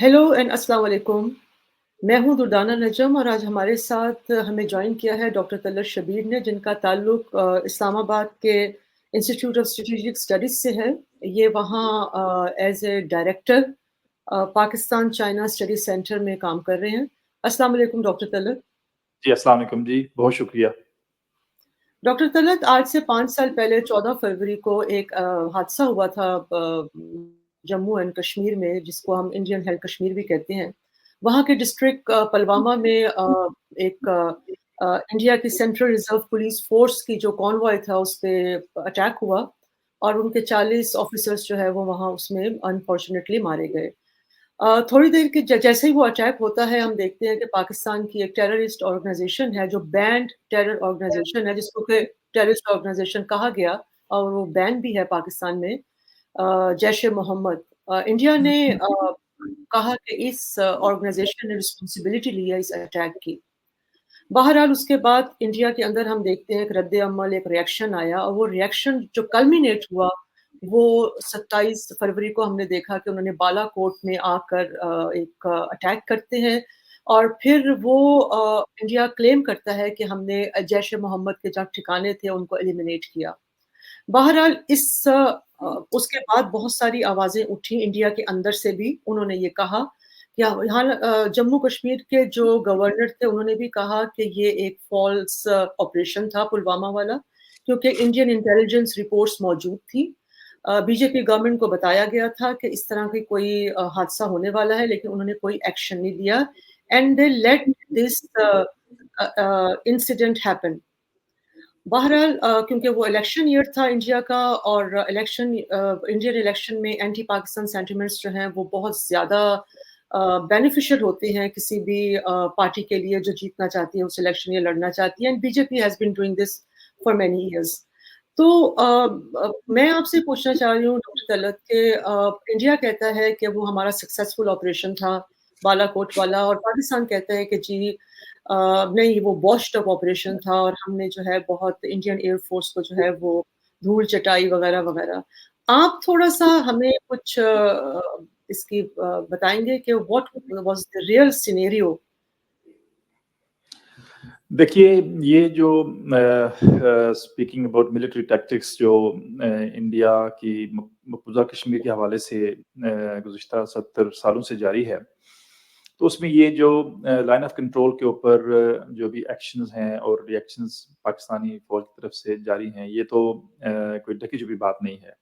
Hello and अस्सलाम वालेकुम। मैं हूँ दुर्दाना नजम और आज हमारे साथ हमें जॉइन किया है डॉक्टर तलत शबीर ने, जिनका ताल्लुक इस्लामाबाद के इंस्टीट्यूट ऑफ स्ट्रेटेजिक स्टडीज से है। ये वहाँ as a director Pakistan China study center में काम कर रहे हैं। अस्सलाम वालेकुम डॉक्टर तलत। जी, अस्सलाम वालेकुम जी, बहुत शुक्रिया। डॉक्टर तलत, आज से 5 साल पहले 14 फरवरी को एक हादसा हुआ था जम्मू एंड कश्मीर में, जिसको हम इंडियन हेल्थ कश्मीर भी कहते हैं। वहाँ के डिस्ट्रिक्ट पुलवामा में एक इंडिया की सेंट्रल रिजर्व पुलिस फोर्स की जो कॉन्वॉय था उस पे अटैक हुआ और उनके 40 ऑफिसर्स जो है वो वहाँ उसमें अनफॉर्चुनेटली मारे गए। थोड़ी देर के जैसे ही वो अटैक होता है, हम देखते हैं कि पाकिस्तान की एक टेररिस्ट ऑर्गेनाइजेशन है जो बैंड टेरर ऑर्गेनाइजेशन है, जिसको कि टेररिस्ट ऑर्गेनाइजेशन कहा गया और वो बैन भी है पाकिस्तान में, जैश ए मोहम्मद। इंडिया ने कहा कि इस ऑर्गेनाइजेशन ने रिस्पॉन्सिबिलिटी ली है इस अटैक की। बहरहाल उसके बाद इंडिया के अंदर हम देखते हैं एक रद्द-ए-अमल, एक रिएक्शन आया और वो रिएक्शन जो कल्मिनेट हुआ, वो 27 फरवरी को हमने देखा कि उन्होंने बालाकोट में आकर एक अटैक करते हैं और फिर वो इंडिया क्लेम करता है कि हमने जैश-ए-मोहम्मद के जहाँ ठिकाने थे उनको एलिमिनेट किया। बहरहाल उसके बाद बहुत सारी आवाज़ें उठी इंडिया के अंदर से भी। उन्होंने ये कहा कि यहाँ जम्मू कश्मीर के जो गवर्नर थे उन्होंने भी कहा कि ये एक फ़ॉल्स ऑपरेशन था पुलवामा वाला, क्योंकि इंडियन इंटेलिजेंस रिपोर्ट्स मौजूद थी। बीजेपी गवर्नमेंट को बताया गया था कि इस तरह की कोई हादसा होने वाला है, लेकिन उन्होंने कोई एक्शन नहीं लिया and they let this incident happen. बहरहाल क्योंकि वो इलेक्शन ईयर था इंडिया का और इंडियन इलेक्शन में एंटी पाकिस्तान सेंटिमेंट्स जो हैं वो बहुत ज़्यादा बेनिफिशियल होते हैं किसी भी पार्टी के लिए जो जीतना चाहती है उस इलेक्शन या लड़ना चाहती है, and BJP has been doing this for many years. तो मैं आपसे पूछना चाह रही हूँ डॉक्टर तलत कि इंडिया कहता है कि वो हमारा सक्सेसफुल ऑपरेशन था बालाकोट वाला, और पाकिस्तान कहता है कि जी नहीं, वो बॉश्ड अप ऑपरेशन था और हमने जो है बहुत इंडियन एयर फोर्स को जो है वो धूल चटाई वगैरह वगैरह। आप थोड़ा-सा हमें कुछ इसकी बताएँगे कि what was the real scenario? देखिए, ये जो स्पीकिंग अबाउट मिलिट्री टैक्टिक्स जो इंडिया की मकबूज़ा कश्मीर के हवाले से गुज़िश्ता 70 सालों से जारी है, तो उसमें ये जो लाइन ऑफ कंट्रोल के ऊपर जो भी एक्शंस हैं और रिएक्शंस पाकिस्तानी फ़ौज की तरफ से जारी हैं, ये तो कोई ढकी-छुपी बात नहीं है।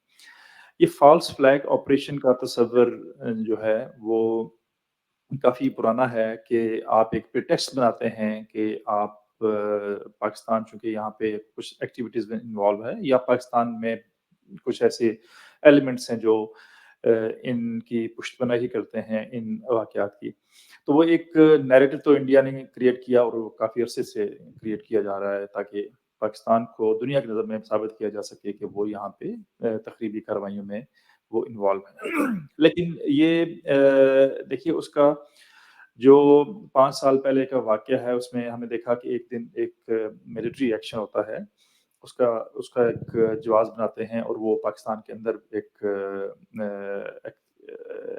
ये फ़ॉल्स फ्लैग ऑपरेशन का तसव्वुर जो है, वो काफ़ी पुराना है कि आप एक प्रिटेक्स्ट बनाते हैं कि आप पाकिस्तान चूँकि यहाँ पे कुछ एक्टिविटीज़ में इन्वॉल्व है या पाकिस्तान में कुछ ऐसे एलिमेंट्स हैं जो इनकी पुष्टबनाही करते हैं इन वाक़यात की। तो वो एक नैरेटिव तो इंडिया ने क्रिएट किया और वो काफ़ी अरसे से क्रिएट किया जा रहा है ताकि पाकिस्तान को दुनिया की नज़र में साबित किया जा सके कि वो यहाँ पे तख़रीबी कार्रवाइयों में वो इन्वॉल्व है। लेकिन ये देखिए उसका जो 5 साल पहले का वाक़या है उसमें हमने देखा कि एक दिन एक मिलिट्री एक्शन होता है। उसका उसका एक जवाब बनाते हैं और वो पाकिस्तान के अंदर एक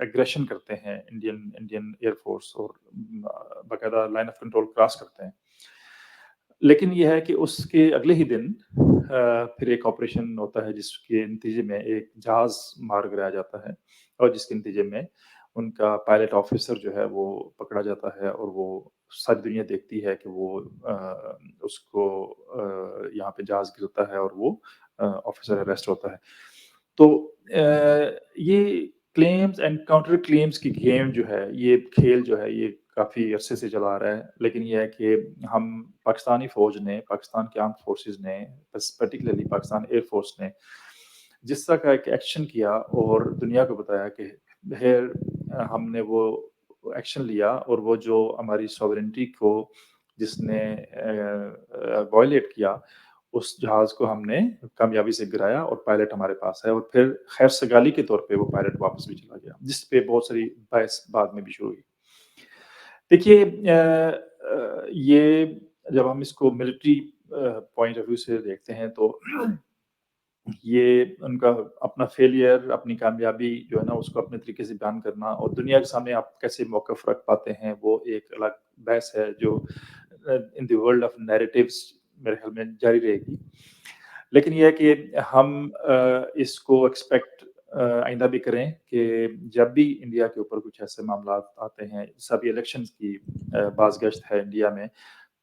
एग्रेशन करते हैं इंडियन इंडियन एयर फ़ोर्स और बाकायदा लाइन ऑफ कंट्रोल क्रॉस करते हैं। लेकिन ये है कि उसके अगले ही दिन फिर एक ऑपरेशन होता है जिसके नतीजे में एक जहाज़ मार गिराया जाता है और जिसके नतीजे में उनका पायलट ऑफ़िसर जो है वो पकड़ा जाता है और वो सारी दुनिया देखती है कि वो उसको यहाँ पे जहाज़ गिरता है और वो ऑफ़िसर अरेस्ट होता है। तो ये क्लेम्स एंड काउंटर क्लेम्स की गेम जो है, ये खेल जो है, ये काफ़ी अरसे से चला आ रहा है। लेकिन ये है कि हम पाकिस्तानी फ़ौज ने, पाकिस्तान के आर्म्ड फ़ोर्सेस ने, पर्टिकुलरली पाकिस्तान एयर फ़ोर्स ने, जिस तरह का एक एक्शन किया और दुनिया को बताया कि हमने वो एक्शन लिया और वो जो हमारी सॉवरेनिटी को जिसने वायलेट किया, उस जहाज़ को हमने कामयाबी से गिराया और पायलट हमारे पास है और फिर खैर-सगाली के तौर पे वो पायलट वापस भी चला गया, जिस पे बहुत सारी बहस बाद में भी शुरू हुई। देखिए ये जब हम इसको मिलिट्री पॉइंट ऑफ व्यू से देखते हैं तो ये उनका अपना फेलियर, अपनी कामयाबी जो है ना उसको अपने तरीके से बयान करना और दुनिया के सामने आप कैसे मौक़िफ़ रख पाते हैं, वो एक अलग बहस है जो in the world of narratives मेरे ख़्याल में जारी रहेगी। लेकिन ये है कि हम इसको एक्सपेक्ट आइंदा भी करें कि जब भी इंडिया के ऊपर कुछ ऐसे मामलात आते हैं, सभी इलेक्शंस की बाज़गश्त है इंडिया में,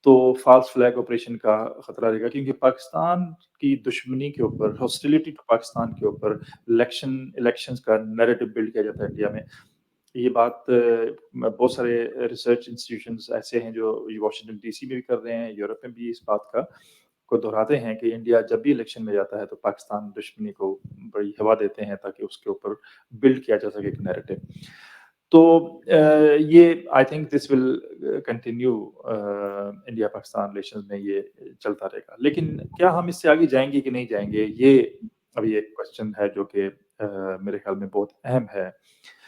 तो फ़ाल्स फ्लैग ऑपरेशन का खतरा रहेगा क्योंकि पाकिस्तान की दुश्मनी के ऊपर, हॉस्टिलिटी टू पाकिस्तान के ऊपर इलेक्शंस का नैरेटिव बिल्ड किया जाता है इंडिया में। ये बात बहुत सारे रिसर्च इंस्टीट्यूशंस ऐसे हैं जो ये वाशिंगटन डीसी में भी कर रहे हैं, यूरोप में भी इस बात को दोहराते हैं कि इंडिया जब भी इलेक्शन में जाता है तो पाकिस्तान दुश्मनी को बड़ी हवा देते हैं ताकि उसके ऊपर बिल्ड किया जा सके एक नैरेटिव। तो ये I think this will continue India Pakistan relations में ये चलता रहेगा। लेकिन क्या हम इससे आगे जाएँगे कि नहीं जाएँगे, ये अभी एक क्वेश्चन है जो कि मेरे ख़्याल में बहुत अहम है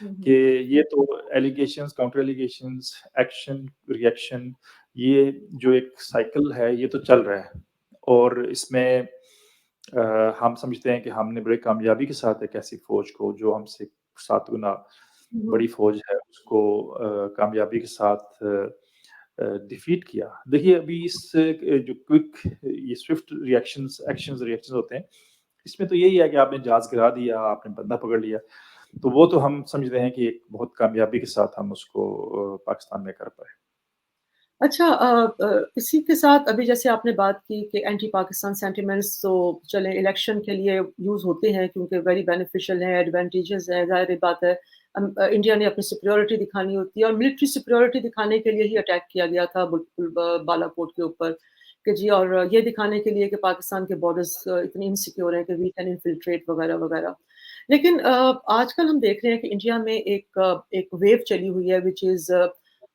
हुँ, कि हुँ। ये तो allegations, counter allegations, action, reaction ये जो एक साइकिल है, ये तो चल रहा है और इसमें हम समझते हैं कि हमने बड़ी कामयाबी के साथ एक ऐसी फ़ौज को जो हमसे 7 गुना हुँ, हुँ। बड़ी फ़ौज है, उसको कामयाबी के साथ डिफीट किया। देखिए अभी इस जो क्विक ये स्विफ्ट एक्शंस रिएक्शंस होते हैं, इसमें तो यही है कि आपने जहाज़ गिरा दिया, आपने बंदा पकड़ लिया, तो वो तो हम समझते हैं कि एक बहुत कामयाबी के साथ हम उसको पाकिस्तान में कर पाए। अच्छा इसी के साथ अभी जैसे आपने बात की कि एंटी पाकिस्तान सेंटिमेंट्स तो चले इलेक्शन के लिए यूज़ होते हैं क्योंकि वेरी बेनिफिशियल हैं, एडवांटेजेस हैं, ज़ाहिर-सी बात है। इंडिया ने अपनी सुपीरियॉरिटी दिखानी होती है और मिलिट्री सुपीरियॉरिटी दिखाने के लिए ही अटैक किया गया था बिल्कुल बालाकोट के ऊपर कि जी और ये दिखाने के लिए कि पाकिस्तान के बॉर्डर्स इतने इनसिक्योर हैं कि वी कैन इन्फिल्ट्रेट वगैरह-वगैरह। लेकिन आजकल हम देख रहे हैं कि इंडिया में एक वेव चली हुई है which is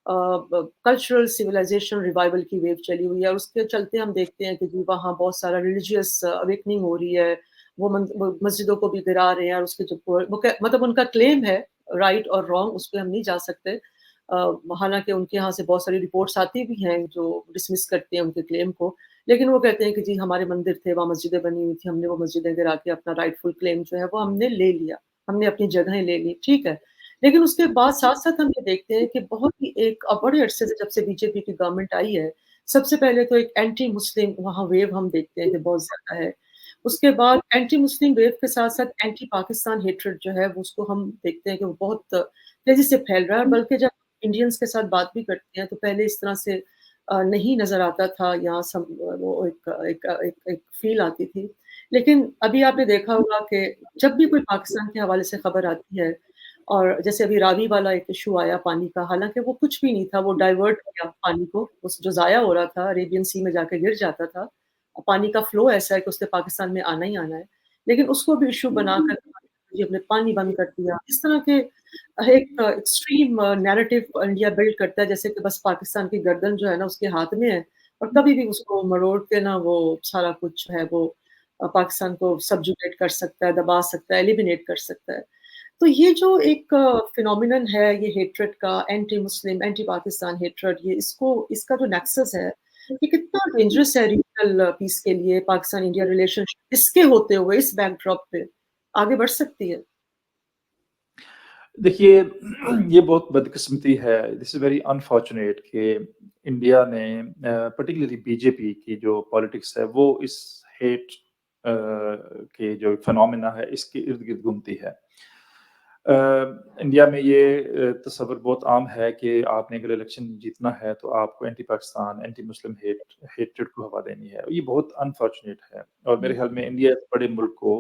cultural civilization revival की वेव चली हुई है और उसके चलते हम देखते हैं कि जी वहाँ बहुत सारा रिलीजियस अवेकनिंग हो रही है। वो मस्जिदों को भी गिरा रहे हैं और उसके जो मतलब उनका क्लेम है राइट और रॉन्ग उस पे हम नहीं जा सकते। हालाँकि उनके यहाँ से बहुत सारी रिपोर्ट्स आती भी हैं जो डिसमिस करते हैं उनके क्लेम को। लेकिन वो कहते हैं कि जी हमारे मंदिर थे, वहाँ मस्जिदें बनी हुई थी, हमने वो मस्जिदें गिरा के अपना राइटफुल क्लेम जो है वो हमने ले लिया। हमने अपनी जगहें ले ली, ठीक है। लेकिन उसके बाद साथ-साथ हम ये देखते हैं कि बहुत ही एक बड़े अरसे से जब से बीजेपी की गवर्नमेंट आई है, सबसे पहले तो एक एंटी मुस्लिम वहाँ वेव हम देखते हैं कि बहुत ज़्यादा है। उसके बाद एंटी मुस्लिम वेव के साथ-साथ एंटी पाकिस्तान हेट्रेड जो है वो उसको हम देखते हैं कि वो बहुत तेज़ी से फैल रहा है और बल्कि जब इंडियंस के साथ बात भी करते हैं तो पहले इस तरह से नहीं नज़र आता था यहाँ वो एक फ़ील आती थी। लेकिन अभी आपने देखा होगा कि जब भी कोई पाकिस्तान के हवाले से खबर आती है और जैसे अभी रावी वाला एक इश्यू आया पानी का, हालाँकि वो कुछ भी नहीं था, वो डाइवर्ट किया पानी को, उस जो ज़ाया हो रहा था, अरेबियन सी में जाके गिर जाता था। पानी का फ्लो ऐसा है कि उसने पाकिस्तान में आना ही आना है। लेकिन उसको भी इश्यू बनाकर जी हमने पानी बंद कर दिया। इस तरह के एक एक्सट्रीम नैरेटिव इंडिया बिल्ड करता है जैसे कि बस पाकिस्तान की गर्दन जो है ना उसके हाथ में है और कभी भी उसको मरोड़ के ना वो सारा कुछ जो है वो पाकिस्तान को सब्जुगेट कर सकता है, दबा सकता है, एलिमिनेट कर सकता है। तो ये जो एक फिनोमिनन है ये हेट्रेड का anti Muslim, anti Pakistan hatred ये इसका जो नेक्सस है, ये कितना डेंजरस है रीजनल पीस के लिए पाकिस्तान-इंडिया रिलेशनशिप इसके होते हुए इस बैकड्रॉप पे आगे बढ़ सकती है? देखिए ये बहुत बदकिस्मती है, दिस इज़ वेरी अनफॉर्च्यूनेट कि इंडिया ने पार्टिकुलरली बीजेपी की जो पॉलिटिक्स है वो इस हेट के जो फिनोमेना है इसके इर्द-गिर्द घूमती है। इंडिया में ये तसव्वुर बहुत आम है कि आपने अगर इलेक्शन जीतना है तो आपको anti Pakistan, anti Muslim hatred को हवा देनी है। ये बहुत अनफॉर्च्यूनेट है और मेरे हुँ, ख्याल में इंडिया इस बड़े मुल्क को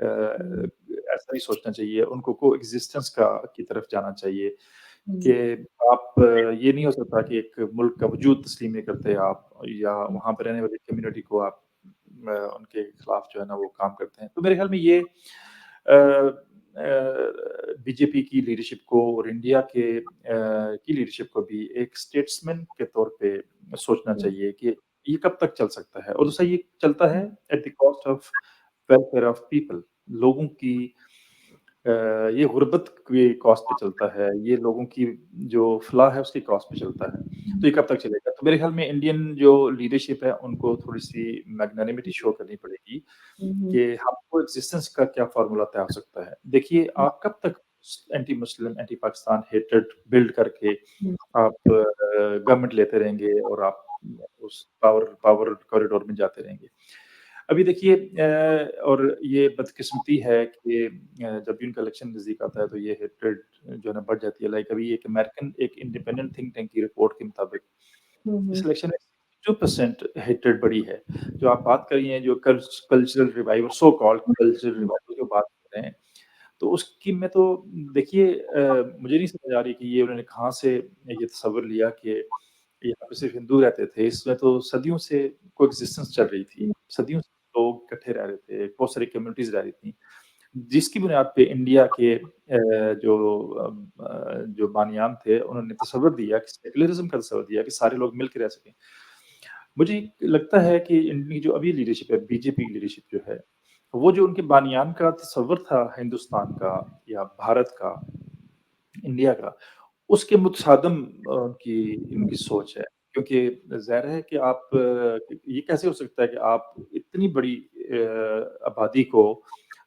हुँ, ऐसा नहीं सोचना चाहिए, उनको कोएग्जिस्टेंस की तरफ जाना चाहिए हुँ, कि आप ये नहीं हो सकता कि एक मुल्क का वजूद तस्लीम नहीं करते आप या हुँ, वहाँ पे रहने वाली कम्युनिटी को आप उनके खिलाफ जो है ना वो काम करते हैं। तो मेरे ख्याल में ये बीजेपी की लीडरशिप को और इंडिया की लीडरशिप को भी एक स्टेट्समैन के तौर पे सोचना हुँ, चाहिए कि ये कब तक चल सकता है और दूसरा ये चलता है हुँ, at the cost of welfare of people लोगों की ये गुर्बत के कॉस्ट पे चलता है, ये लोगों की जो फलाह है उसकी कॉस्ट पे चलता है। तो ये कब तक चलेगा? तो मेरे ख्याल में इंडियन जो लीडरशिप है उनको थोड़ी-सी मैग्नानिमिटी शो करनी पड़ेगी हुँ, हुँ, कि हमको एक्जिस्टेंस का क्या फ़ॉर्मूला तय हो सकता है। देखिए, हुँ, आप कब तक anti Muslim, anti Pakistan hatred build करके हुँ, आप गवर्नमेंट लेते रहेंगे और आप उस पावर पावर कॉरिडोर में जाते रहेंगे। अभी देखिए और ये बदकिस्मती है कि जब भी उनका इलेक्शन नज़दीक आता है तो ये हेट्रेड जो है ना बढ़ जाती है। लाइक अभी एक इंडिपेंडेंट थिंक टैंक की रिपोर्ट के मुताबिक हुँ, इस हुँ, इलेक्शन में 2% हेट्रेड बढ़ी है। जो आप बात कर रही हैं, जो कल्चरल रिवाइवल, सो कॉल्ड हुँ, कल्चरल हुँ, रिवाइवल की बात कर रहे हैं, तो उसकी मैं तो देखिए मुझे नहीं समझ आ रही कि ये उन्होंने कहाँ से ये तसव्वुर लिया कि यहाँ पे सिर्फ़ हिंदू रहते थे। इसमें तो सदियों से कोएग्जिस्टेंस चल रही थी। हुँ, सदियों से लोग इकट्ठे रह रहे थे, बहुत सारी कम्युनिटीज़ रह रही थी। जिसकी बुनियाद पे इंडिया के जो बानियान थे, उन्होंने तसव्वुर दिया कि सेक्युलरिज़्म का तसव्वुर दिया कि सारे लोग मिल के रह सकें। मुझे लगता है कि इनकी जो अभी लीडरशिप है, बीजेपी की लीडरशिप जो है, वो जो उनके बानियान का तसव्वुर था हिंदुस्तान का या भारत का, इंडिया का, उसके मुतसादम उनकी हुँ, इनकी सोच है। क्योंकि ज़ाहिर है कि आप ये कैसे हो सकता है कि आप इतनी बड़ी आबादी को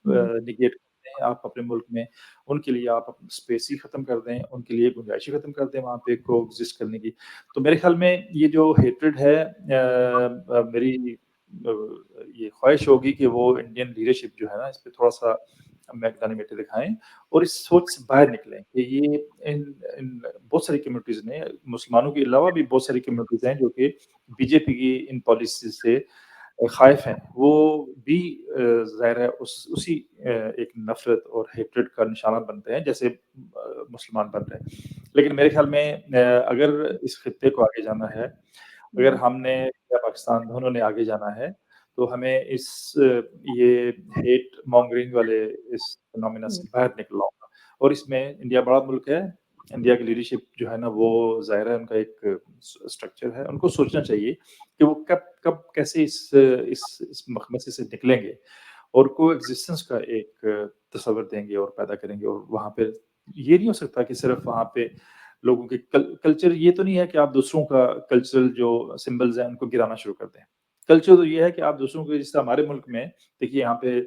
हुँ, नेगेट करते हैं आप अपने मुल्क में, उनके लिए आप अपनी स्पेस ही ख़त्म कर दें, उनके लिए गुंजाइश ही ख़त्म कर दें वहाँ पे कोएग्ज़िस्ट करने की। तो मेरे ख़्याल में ये जो हेट्रेड है मेरी ये ख़्वाहिश होगी कि वो इंडियन लीडरशिप जो है ना, इस पे थोड़ा-सा मैग्नानिमिटी दिखाएँ और इस सोच से बाहर निकलें कि ये इन इन बहुत सारी कम्युनिटीज़ ने मुसलमानों के अलावा भी बहुत सारी कम्युनिटीज़ हैं जो कि बीजेपी की इन पॉलिसी से ख़ाइफ़ हैं। वो भी ज़ाहिर है उसी एक नफ़रत और हेट्रेड का निशाना बनते हैं जैसे मुसलमान बन रहे हैं। लेकिन मेरे ख़्याल में अगर इस खित्ते को आगे जाना है, अगर हुँ, हमने या पाकिस्तान दोनों ने आगे जाना है, तो हमें ये हेट मॉन्गरिंग वाले इस फिनोमेना हुँ, से बाहर निकलना होगा और इसमें इंडिया बड़ा मुल्क है, इंडिया की लीडरशिप जो है ना वो ज़ाहिर है उनका एक स्ट्रक्चर है, उनको सोचना चाहिए कि वो कब कब कैसे इस मखमसे से निकलेंगे और कोएग्जिस्टेंस का एक तसव्वुर देंगे और पैदा करेंगे और वहाँ पे ये नहीं हो सकता कि सिर्फ़ वहाँ पे लोगों के कल्चर ये तो नहीं है कि आप दूसरों का कल्चरल जो सिंबल्स हैं उनको गिराना शुरू कर दें। कल्चर तो ये है कि आप दूसरों के जैसे हमारे मुल्क में देखिए यहाँ पे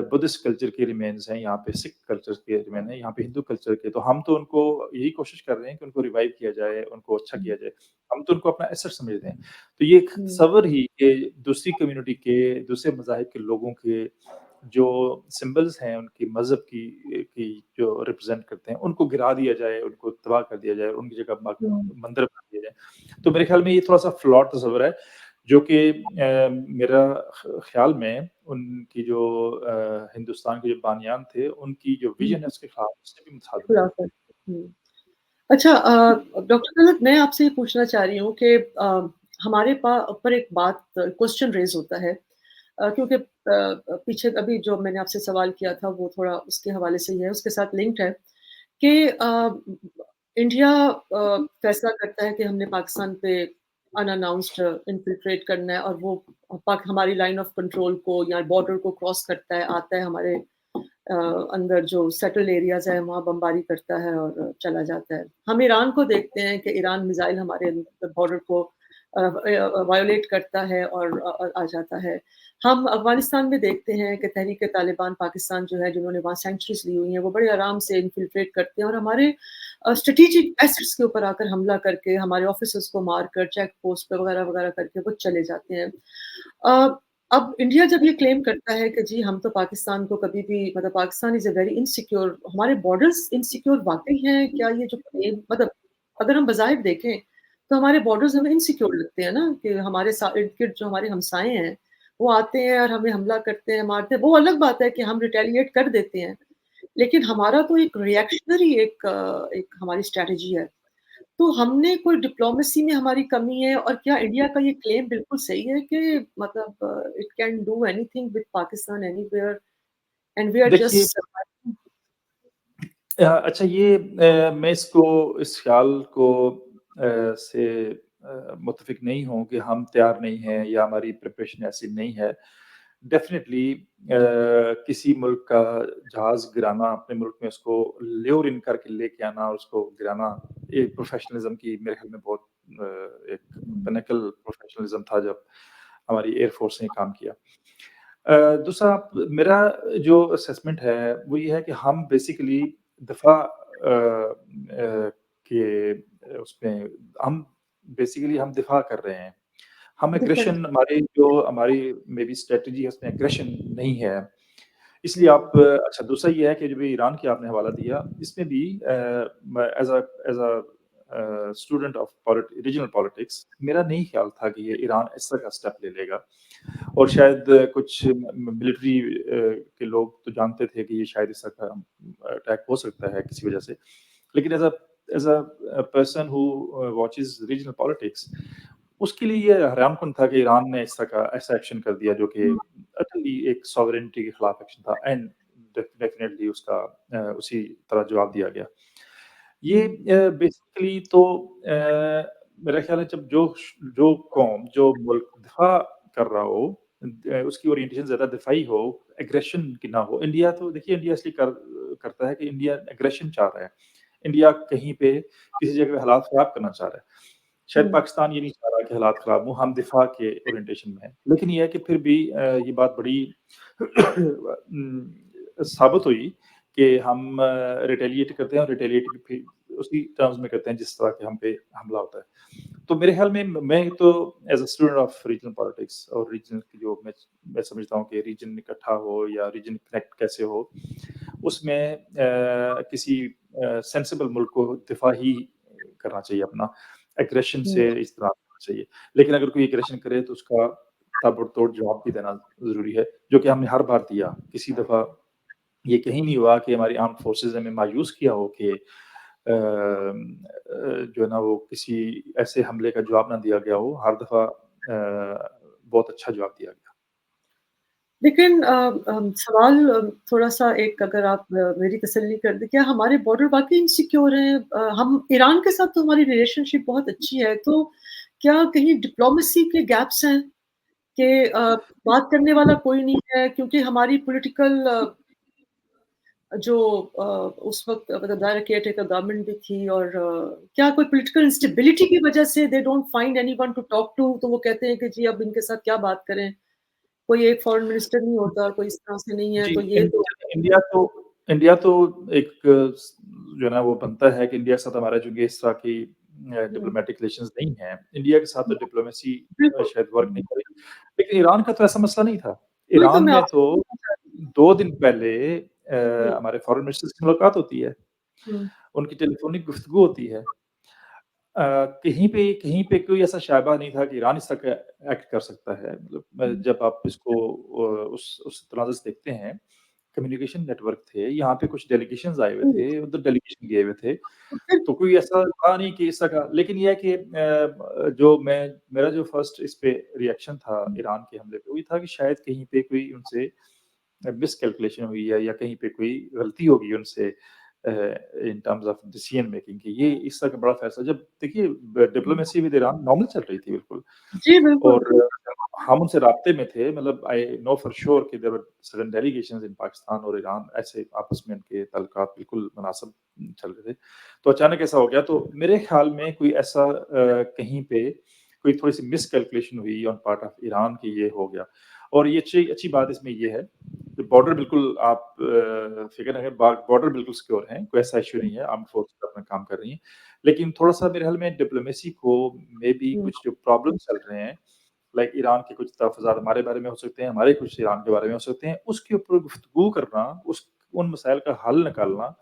बुद्धिस्ट कल्चर के रिमेन्स हैं, यहाँ पे सिख कल्चर के रिमेन हैं, यहाँ पे हिंदू कल्चर के, तो हम तो उनको यही कोशिश कर रहे हैं कि उनको रिवाइव किया जाए, उनको अच्छा हुँ, किया जाए। हम तो उनको अपना एसेट समझते हैं। तो ये एक हुँ, तसव्वुर ही कि दूसरी कम्युनिटी के, दूसरे मज़ाहिब के लोगों के जो सिंबल्स हैं उनकी मज़हब की जो रिप्रेज़ेंट करते हैं, उनको गिरा दिया जाए, उनको तबाह कर दिया जाए, उनकी जगह हुँ, मंदिर बना दिया जाए। तो मेरे ख़्याल में ये थोड़ा-सा फ्लॉड तस्वीर है, जो कि मेरा ख़्याल में उनकी जो हिंदुस्तान के जो बानियान थे, उनकी जो हुँ, विज़न है उसके ख़िलाफ़ उससे भी मुताबिक है। खुलासा हुँ। अच्छा डॉक्टर तलत मैं आपसे ये पूछना चाह रही हूँ कि हमारे ऊपर एक बात क्वेश्चन रेज़ होता है क्योंकि पीछे अभी जो मैंने आपसे सवाल किया था वो थोड़ा उसके हवाले से ही है, उसके साथ लिंक्ड है कि इंडिया फैसला करता है कि हमने पाकिस्तान पे अनअनाउंस्ड इन्फिल्ट्रेट करना है और वो पाक हमारी लाइन ऑफ कंट्रोल को या बॉर्डर को क्रॉस करता है, आता है हमारे अ, अंदर जो सेटल्ड एरियाज़ हैं वहाँ बमबारी करता है और चला जाता है। हम ईरान को देखते हैं कि ईरान मिसाइल हमारे बॉर्डर को वायोलेट करता है और आ जाता है। हम अफ़गानिस्तान में देखते हैं कि तहरीक-ए-तालिबान पाकिस्तान जो है जिन्होंने वहाँ सेंचुरीज़ ली हुई हैं, वो बड़े आराम से इन्फिल्ट्रेट करते हैं और हमारे स्ट्रैटेजिक एसेट्स के ऊपर आकर हमला करके, हमारे ऑफ़िसर्स को मारकर, चेक पोस्ट पे वगैरह-वगैरह करके वो चले जाते हैं। अ, अब इंडिया जब ये क्लेम करता है कि जी हम तो पाकिस्तान को कभी भी मतलब Pakistan is a very insecure हमारे बॉर्डर्स इनसिक्योर वाक़ई हैं? क्या ये जो क्लेम मतलब अगर हम बज़ाहिर देखें, तो हमारे बॉर्डर्स हमें इनसिक्योर लगते हैं ना कि हमारे इर्द-गिर्द जो हमारे हमसाए हैं, वो आते हैं और हमें हमला करते हैं, मारते हैं। वो अलग बात है कि हम रिटेलिएट कर देते हैं। लेकिन हमारा तो एक रिएक्शनरी एक हमारी स्ट्रैटेजी है। तो हमने कोई डिप्लोमेसी में हमारी कमी है और क्या इंडिया का ये क्लेम बिल्कुल सही है कि मतलब it can do anything with Pakistan anywhere and we are देखिए जस्ट सर्वाइविंग? अच्छा ये मैं इस ख़्याल को से मुत्तफ़िक नहीं हूँ कि हम तैयार नहीं हैं या हमारी प्रिपरेशन ऐसी नहीं है। डेफ़िनेटली किसी मुल्क का जहाज़ गिराना, अपने मुल्क में उसको ल्योर इन करके लेके आना और उसको गिराना, ये प्रोफ़ेशनलिज़्म की मेरे ख़्याल में बहुत एक पिनेकल प्रोफेशनलिज्म था जब हमारी एयर फोर्स ने काम किया। दूसरा मेरा जो असेसमेंट है वो ये है कि हम बेसिकली दफ़ा के उसमें हम बेसिकली हम दिफ़ा कर रहे हैं। हम डिफेंस। एग्रेशन हमारी मे बी स्ट्रैटेजी है उसमें एग्रेशन नहीं है। इसलिए आप अच्छा दूसरा ये है कि जो भी ईरान की आपने हवाला दिया, इसमें भी मैं as a student of regional politics मेरा नहीं ख्याल था कि ये ईरान इस तरह का स्टेप ले लेगा। और शायद कुछ मिलिट्री के लोग तो जानते थे कि ये शायद इस तरह का अटैक हो सकता है किसी वजह से। लेकिन as a person who watches regional politics, उसके लिए ये हैरानकुन था कि ईरान ने इस तरह का ऐसा एक्शन कर दिया जो कि अटली एक सॉवरेनिटी के खिलाफ एक्शन था एंड डेफिनेटली उसका उसी तरह जवाब दिया गया। ये बेसिकली तो मेरा ख्याल है जब जो कौम, जो मुल्क दिफा कर रहा हो, उसकी ओरिएंटेशन ज़्यादा दिफाई हो, एग्रेशन की ना हो। इंडिया तो देखिए इंडिया इसलिए करता है कि इंडिया एग्रेशन चाह रहा है। इंडिया कहीं पे किसी जगह पे हालात खराब करना चाह रहा है। शायद पाकिस्तान ये नहीं चाह रहा कि हालात खराब हों, हम दिफा के ओरिएंटेशन में हैं। लेकिन ये है कि फिर भी ये बात बड़ी साबित हुई कि हम रिटेलिएट करते हैं और रिटेलिएट भी फिर उसी टर्म्स में करते हैं जिस तरह के हम पे हमला होता है। तो मेरे ख्याल में मैं तो as a student of regional politics और रीजन की जो मैं समझता हूँ कि रीजन इकट्ठा हो या रीजन कनेक्ट कैसे हो, उसमें किसी सेंसिबल मुल्क को दिफा ही करना चाहिए अपना, एग्रेशन से इस तरह करना चाहिए। लेकिन अगर कोई एग्रेशन करे तो उसका ताबड़तोड़ जवाब भी देना ज़रूरी है, जो कि हमने हर बार दिया। किसी दफ़ा ये कहीं नहीं हुआ कि हमारी आर्म्ड फोर्सेस ने हमें मायूस किया हो कि जो है ना वो किसी ऐसे हमले का जवाब ना दिया गया हो। हर दफ़ा बहुत अच्छा जवाब दिया गया। लेकिन सवाल थोड़ा-सा एक अगर आप मेरी तसल्ली कर दें, क्या हमारे बॉर्डर वाक़ई इनसिक्योर हैं? हम ईरान के साथ तो हमारी रिलेशनशिप बहुत अच्छी है, तो क्या कहीं डिप्लोमेसी के गैप्स हैं कि बात करने वाला कोई नहीं है क्योंकि हमारी पॉलिटिकल जो उस वक़्त मतलब दायरा केयरटेकर गवर्नमेंट भी थी और क्या कोई पॉलिटिकल इंस्टेबिलिटी की वजह से they don't find anyone to talk to, तो वो कहते हैं कि जी अब इनके साथ क्या बात करें? कोई एक फॉरेन मिनिस्टर नहीं होता और कोई इस तरह से नहीं है, जी, तो ये तो इंडिया तो इंडिया तो एक जो है ना वो बनता है कि इंडिया के साथ हमारा चूँकि इस तरह की हुँ, डिप्लोमैटिक रिलेशंस नहीं हैं, इंडिया के साथ तो डिप्लोमेसी बिल्कुल। शायद वर्क नहीं करेगी। लेकिन ईरान का तो ऐसा मसला नहीं था। वही तो ईरान मैं में आपसे तो पूछना चाह रही 2 दिन पहले थी। हमारे फॉरेन मिनिस्टर से मुलाकात होती है, हुँ, उनकी टेलीफ़ोनिक गुफ्तगू होती है। कहीं पे कोई ऐसा शायबा नहीं था कि ईरान इस तरह का एक्ट कर सकता है। मतलब हुँ, जब आप इसको उस तनाज़ुर से देखते हैं, कम्युनिकेशन नेटवर्क थे, यहाँ पे कुछ डेलीगेशंस आए हुए हुँ, थे, उधर डेलीगेशन गए हुए थे। तो फिर तो कोई ऐसा था नहीं कि इस तरह का लेकिन ये है कि जो मेरा जो फर्स्ट इस पे रिएक्शन था ईरान के हमले पे, वो ये था कि शायद कहीं पे कोई उनसे मिसकैलकुलेशन हुई है या कहीं पे कोई गलती हो गई उनसे in terms of decision making की। ये इस तरह का बड़ा फैसला जब देखिए डिप्लोमेसी विद ईरान नॉर्मल चल रही थी बिल्कुल जी, बिल्कुल। और हम उनसे राब्ते में थे मतलब आई नो फॉर श्योर कि देयर वर सर्टेन डेलीगेशंस इन पाकिस्तान और ईरान ऐसे आपस में इनके ताल्लुकात बिल्कुल मुनासिब चल रहे थे। तो अचानक ऐसा हो गया तो मेरे ख्याल में कोई ऐसा कहीं पे कोई थोड़ी-सी मिसकैलकुलेशन हुई ऑन पार्ट ऑफ ईरान कि ये हो गया। और ये अच्छी अच्छी बात इसमें ये है बॉर्डर बिल्कुल आप फ़िक्र ना करें बॉर्डर बिल्कुल सिक्योर हैं, कोई ऐसा इश्यू हुँ, नहीं है, आर्म्ड फोर्सेस अपना काम कर रही हैं। लेकिन थोड़ा-सा मेरे ख़्याल में डिप्लोमेसी को मेबी हुँ, कुछ जो प्रॉब्लम्स चल रहे हैं, लाइक ईरान के कुछ तहफ़्फ़ुज़ात हमारे बारे में हो सकते हैं, हमारे कुछ ईरान के बारे में हो सकते हैं, उसके ऊपर गुफ्तगू करना, उस उन मसाइल का हल निकालना,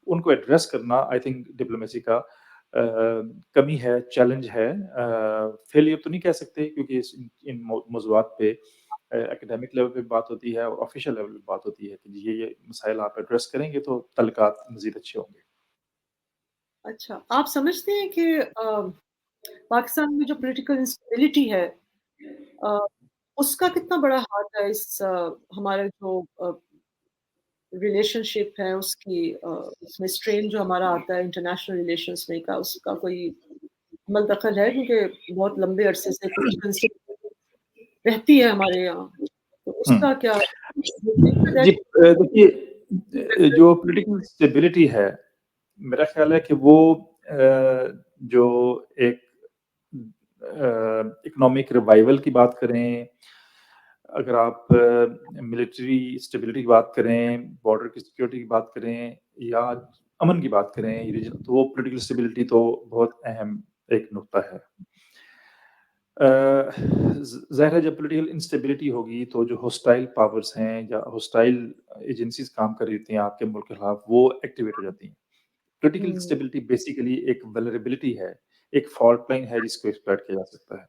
उनको एड्रेस करना आई थिंक डिप्लोमेसी का कमी है, चैलेंज है। फेलियर तो नहीं कह सकते क्योंकि इन मौज़ूआत पे एकेडमिक लेवल पे बात होती है और ऑफ़िशियल लेवल पे बात होती है कि जी ये मसाइल आप एड्रेस करेंगे तो तल्लुकात मज़ीद अच्छे होंगे। अच्छा, आप समझते हैं कि पाकिस्तान में जो पॉलिटिकल इंस्टेबिलिटी है अ, उसका कितना बड़ा हाथ है इस हमारे जो रिलेशनशिप है उसकी उसमें स्ट्रेन जो हमारा आता है इंटरनेशनल रिलेशंस में का उसका कोई अमल दखल है क्योंकि बहुत लंबे अरसे से पॉलिटिकल इंस्टेबिलिटी रहती है हमारे यहाँ, तो हुँ। उसका क्या you think जी that देखिए जो पॉलिटिकल स्टेबिलिटी है, मेरा ख़्याल है कि वो जो एक इकोनॉमिक रिवाइवल की बात करें, अगर आप मिलिट्री स्टेबिलिटी की बात करें, बॉर्डर की सिक्योरिटी की बात करें या अमन की बात करें, रीजन तो वो पॉलिटिकल स्टेबिलिटी तो बहुत अहम एक नुक्ता है। ज़ाहिर है जब पॉलिटिकल इंस्टेबिलिटी होगी तो जो हॉस्टाइल पावर्स हैं या हॉस्टाइल एजेंसीज़ काम कर रही होती हैं आपके मुल्क के खिलाफ, वो एक्टिवेट हो जाती हैं। पॉलिटिकल हुँ, स्टेबिलिटी बेसिकली एक वल्नरेबिलिटी है, एक फॉल्ट लाइन है जिसको एक्सप्लॉइट किया जा सकता है।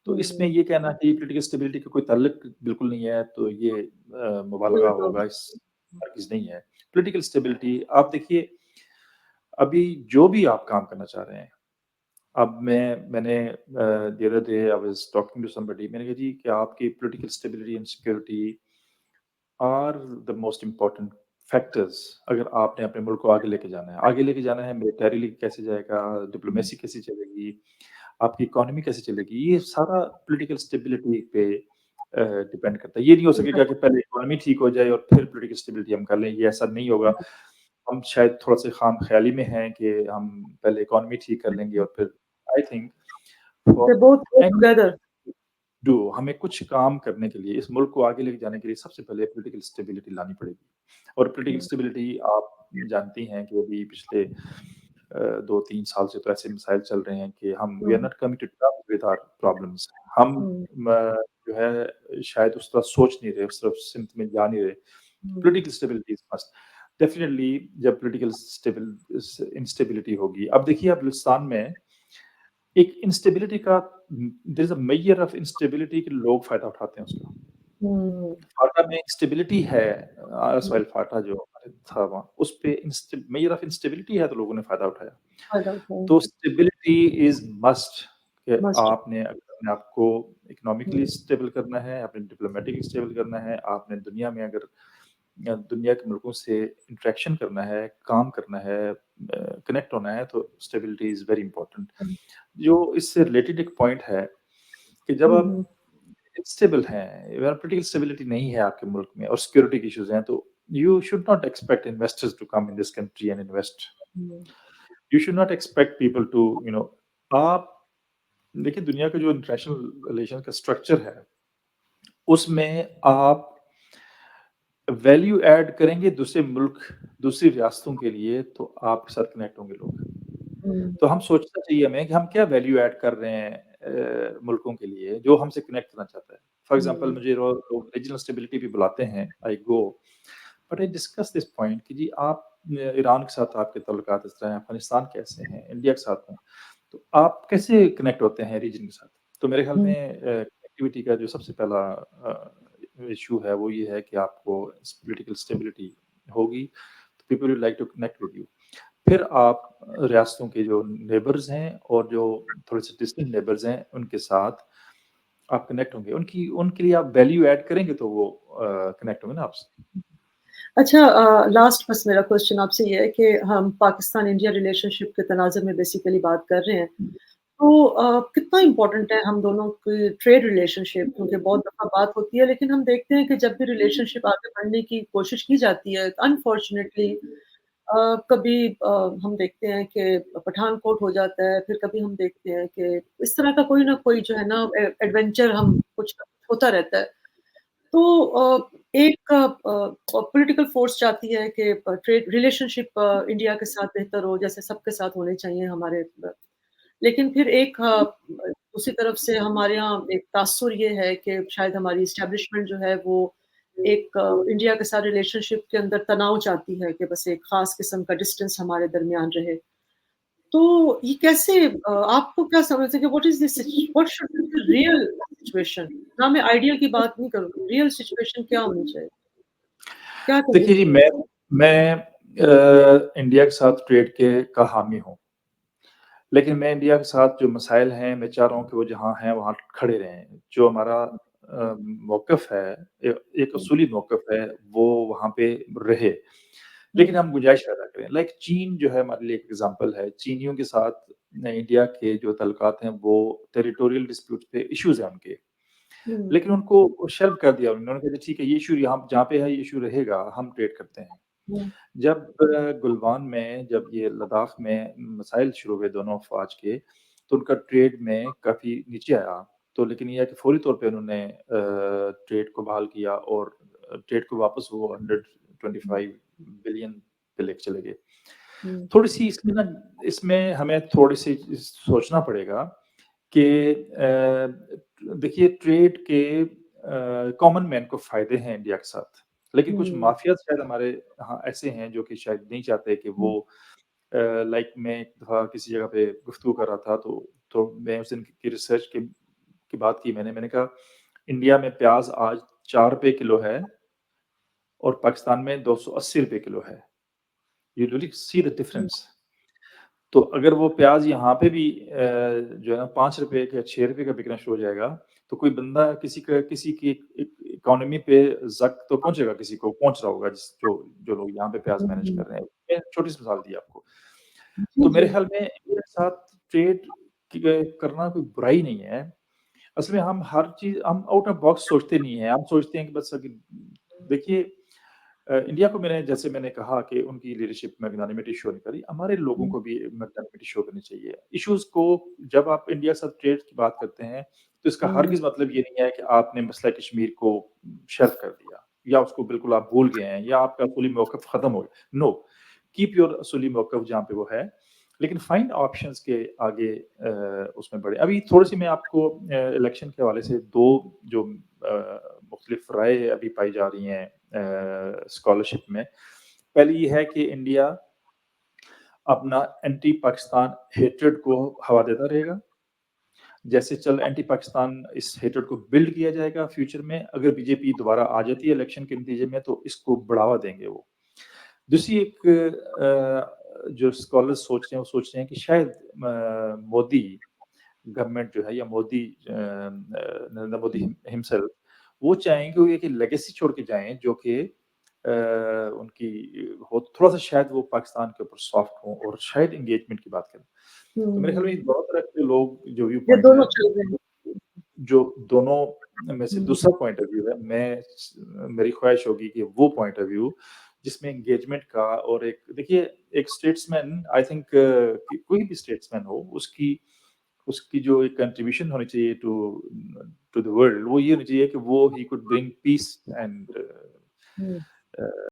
तो इसमें हुँ, ये कहना कि पॉलिटिकल स्टेबिलिटी का कोई ताल्लुक बिल्कुल नहीं है, तो ये मुबालगा बिल्कुल। होगा, इस हरगिज़ नहीं है। पॉलिटिकल स्टेबिलिटी आप देखिए, अभी जो भी आप काम करना चाह रहे हैं, अब मैंने the other day I was talking to somebody, मैंने कहा जी क्या आपकी political stability and security are the most important factors अगर आपने अपने मुल्क को आगे लेके जाना है। आगे लेके जाना है मिलिटरीली कैसे जाएगा, हुँ, डिप्लोमेसी कैसे चलेगी, आपकी इकोनॉमी कैसे चलेगी, ये सारा पॉलिटिकल स्टेबिलिटी पे डिपेंड करता है। ये नहीं हो सकेगा कि पहले इकोनॉमी ठीक हो जाए और फिर पॉलिटिकल स्टेबिलिटी हम कर लें, ये ऐसा नहीं होगा। हम शायद थोड़ा-सा ख़ाम-ख़याली में हैं कि हम पहले इकोनॉमी ठीक कर लेंगे और फिर I think they for both go any together. Do हमें कुछ काम करने के लिए, इस मुल्क को आगे लेके जाने के लिए सबसे पहले पॉलिटिकल स्टेबिलिटी लानी पड़ेगी। और पॉलिटिकल हुँ, स्टेबिलिटी आप जानती हैं कि अभी पिछले 2-3 साल से तो ऐसे मिसाइल चल रहे हैं कि हम वी आर हुँ, not coming to terms with our problems. हम हुँ, जो है शायद उस तरह सोच नहीं रहे, उस तरफ सिमत में जा नहीं रहे। हुँ, political stability is must. Definitely जब पॉलिटिकल इंस्टेबिलिटी होगी, अब देखिए अब बलूचिस्तान में एक इंस्टेबिलिटी का there is a major of instability कि लोग फ़ायदा उठाते हैं उसका। हुँ, फाटा में स्टेबिलिटी है, हुँ, erstwhile फाटा जो हमारे था वहाँ, उसपे मेजर ऑफ इंस्टेबिलिटी है तो लोगों ने फ़ायदा उठाया। फ़ायदा उठाया, तो स्टेबिलिटी इज़ मस्ट कि मस्ट। आपने अगर अपने आप को इकोनॉमिकली हुँ, स्टेबल करना है, आपने डिप्लोमैटिकली स्टेबल करना है, आपने दुनिया में अगर दुनिया के मुल्कों से इंटरेक्शन करना है, काम करना है, कनेक्ट होना है तो स्टेबिलिटी इज़ वेरी इम्पोर्टेंट। हुँ, जो इससे रिलेटेड एक पॉइंट है कि जब हुँ, आप हुँ, स्टेबल हैं, अगर पॉलिटिकल स्टेबिलिटी नहीं है आपके मुल्क में और सिक्योरिटी के इश्यूज़ हैं, तो you should not expect investors to come in this country and invest. हुँ, you should not expect people to आप देखिए दुनिया का जो इंटरनेशनल रिलेशन का स्ट्रक्चर है, उसमें आप वैल्यू ऐड करेंगे दूसरे मुल्क, दूसरी रियासतों के लिए, तो आपके साथ कनेक्ट होंगे लोग। हुँ, तो हम सोचना चाहिए हमें कि हम क्या वैल्यू ऐड कर रहे हैं मुल्कों के लिए, जो हमसे कनेक्ट करना चाहता है। फॉर एग्ज़ाम्पल हुँ, मुझे लोग रीजनल स्टेबिलिटी भी बुलाते हैं, I go, but I discuss this point कि जी आप ईरान के साथ आपके ताल्लुकात इस तरह हैं, अफ़गानिस्तान कैसे हैं, इंडिया के साथ हैं, तो आप कैसे कनेक्ट होते हैं रीजन के साथ? तो मेरे ख़्याल हुँ, में कनेक्टिविटी का जो सबसे पहला इश्यू है, वो ये है कि आपको पॉलिटिकल स्टेबिलिटी होगी, तो people will like to connect with you. फिर आप रियासतों के जो नेबर्स हैं और जो थोड़े-से डिस्टेंट नेबर्स हैं, उनके साथ आप कनेक्ट होंगे। उनके लिए आप वैल्यू ऐड करेंगे तो वो कनेक्ट होंगे ना आपसे। अच्छा लास्ट बस मेरा क्वेश्चन आपसे ये है कि हम पाकिस्तान-इंडिया रिलेशनशिप के तनाज़ुर में बेसिकली बात कर रहे हैं। तो कितना इम्पोर्टेंट है हम दोनों की ट्रेड रिलेशनशिप क्योंकि बहुत दफ़ा बात होती है लेकिन हम देखते हैं कि जब भी रिलेशनशिप आगे बढ़ने की कोशिश की जाती है अनफॉर्च्युनेटली कभी हम देखते हैं कि पठानकोट हो जाता है, फिर कभी हम देखते हैं कि इस तरह का कोई ना कोई जो है ना एडवेंचर हम कुछ ना कुछ होता रहता है। तो एक पॉलिटिकल फ़ोर्स चाहती है कि ट्रेड रिलेशनशिप इंडिया के साथ बेहतर हो, जैसे सबके साथ होने चाहिए हमारे लेकिन फिर एक दूसरी तरफ से हमारे यहाँ एक तासुर ये है कि शायद हमारी एस्टेब्लिशमेंट जो है वो एक इंडिया के साथ रिलेशनशिप के अंदर तनाव चाहती है कि बस एक ख़ास किस्म का डिस्टेंस हमारे दरमियान रहे। तो ये कैसे आपको क्या समझते हैं कि what should be the real situation? ना मैं आइडियल की बात नहीं करूँगी, रियल सिचुएशन क्या होनी चाहिए? क्या करनी देखिए जी, चाहिए? मैं इंडिया के साथ ट्रेड के का हामी हूँ। लेकिन मैं इंडिया के साथ जो मसाइल हैं, मैं चाह रहा हूँ कि वो जहाँ हैं, वहाँ खड़े रहें। जो हमारा मौक़िफ़ है, एक हुँ, असूली मौक़िफ़ है, वो वहाँ पे रहे। लेकिन हुँ, हम गुंजाइश पैदा करें। लाइक चीन जो है हमारे लिए एक एग्ज़ाम्पल है। चीनियों के साथ इंडिया के जो ताल्लुकात हैं, वो टेरिटोरियल डिस्प्यूट पे इश्यूज़ हैं उनके। हुँ, लेकिन उनको शेल्व कर दिया उन्होंने कहा ठीक है ये इश्यू यहाँ जहाँ पे है ये इश्यू रहेगा, हम ट्रेड करते हैं। हुँ, जब गुलवान में जब ये लद्दाख में मसाइल शुरू हुए दोनों अफ़वाज के, تو ان کا ٹریڈ میں کافی نیچے آیا، تو لیکن یہ ہے کہ فوری طور پہ انہوں نے ٹریڈ کو بحال کیا اور ٹریڈ کو واپس وہ 125 بلین پہ لے کے چلے گئے۔ تھوڑی سی اس میں ہمیں تھوڑی سی سوچنا پڑے گا کہ دیکھیے ٹریڈ کے کامن مین کو فائدے ہیں انڈیا کے ساتھ، لیکن کچھ مافیاز شاید ہمارے ہاں ایسے ہیں جو کہ شاید نہیں چاہتے کہ وہ لائک میں ایک دفعہ کسی جگہ پہ گفتگو کر رہا تھا تو میں اس دن کی ریسرچ کی بات کی، میں نے کہا انڈیا میں پیاز آج 4 روپے کلو ہے اور پاکستان میں 280 روپے کلو ہے۔ You really see the difference. تو اگر وہ پیاز یہاں پہ بھی جو ہے نا 5 روپے کا 6 روپے کا بکنا شروع ہو جائے گا تو کوئی بندہ کسی کی اکانومی پہ زک تو پہنچے گا، کسی کو پہنچ رہا ہوگا جو لوگ یہاں پہ پیاز مینج کر رہے ہیں۔ میں چھوٹی سی مثال دی آپ کو۔ تو میرے خیال میں انڈیا کے ساتھ ٹریڈ کرنا کوئی برائی نہیں ہے۔ اصل میں ہم ہر چیز ہم آؤٹ آف باکس سوچتے نہیں ہیں، ہم سوچتے ہیں کہ بس دیکھیے انڈیا کو جیسے میں نے کہا کہ ان کی لیڈرشپ میگنانیمٹی شو نہیں کری، ہمارے لوگوں کو بھی میگنانیمٹی شو کرنی چاہیے۔ ایشوز کو جب آپ انڈیا کے ساتھ ٹریڈ کی بات کرتے ہیں تو اس کا ہرگز مطلب یہ نہیں ہے کہ آپ نے مسئلہ کشمیر کو شرف کر دیا یا اس کو بالکل آپ بھول گئے ہیں یا آپ کا اصولی موقف ختم ہو گیا۔ نو، کیپ یور اصولی موقف جہاں پہ وہ ہے، لیکن فائنڈ آپشنز کے آگے اس میں بڑھے۔ ابھی تھوڑی سی میں آپ کو الیکشن کے حوالے سے دو جو مختلف رائے ابھی پائی جا رہی ہیں اسکالرشپ میں، پہلی یہ ہے کہ انڈیا اپنا اینٹی پاکستان ہیٹرڈ کو ہوا دیتا رہے گا، جیسے اینٹی پاکستان اس ہیٹرڈ کو بلڈ کیا جائے گا فیوچر میں، اگر بی جے پی دوبارہ آ جاتی ہے الیکشن کے نتیجے میں تو اس کو بڑھاوا دیں گے وہ۔ دوسری ایک جو اسکالر سوچ رہے ہیں وہ سوچ رہے ہیں کہ شاید مودی گورنمنٹ جو ہے یا نریندر مودی ہمسیلف وہ چاہیں گے وہ ایک لیگیسی چھوڑ کے جائیں جو کہ ان کی تھوڑا سا شاید وہ پاکستان کے اوپر سافٹ ہوں اور شاید انگیجمنٹ کی بات کریں۔ تو میرے خیال میں دونوں طرح کے لوگ جو ویو پوائنٹس ہیں، جو دونوں میں سے دوسرا پوائنٹ آف ویو ہے، میری خواہش ہوگی کہ وہ پوائنٹ آف ویو جس میں انگیجمنٹ کا اور ایک دیکھیے ایک اسٹیٹس مین، آئی تھنک کوئی بھی اسٹیٹس مین ہو اس کی جو ایک کنٹریبیوشن ہونی چاہیے ٹو دی ورلڈ، وہ یہ ہونی چاہیے کہ وہ he could bring piece and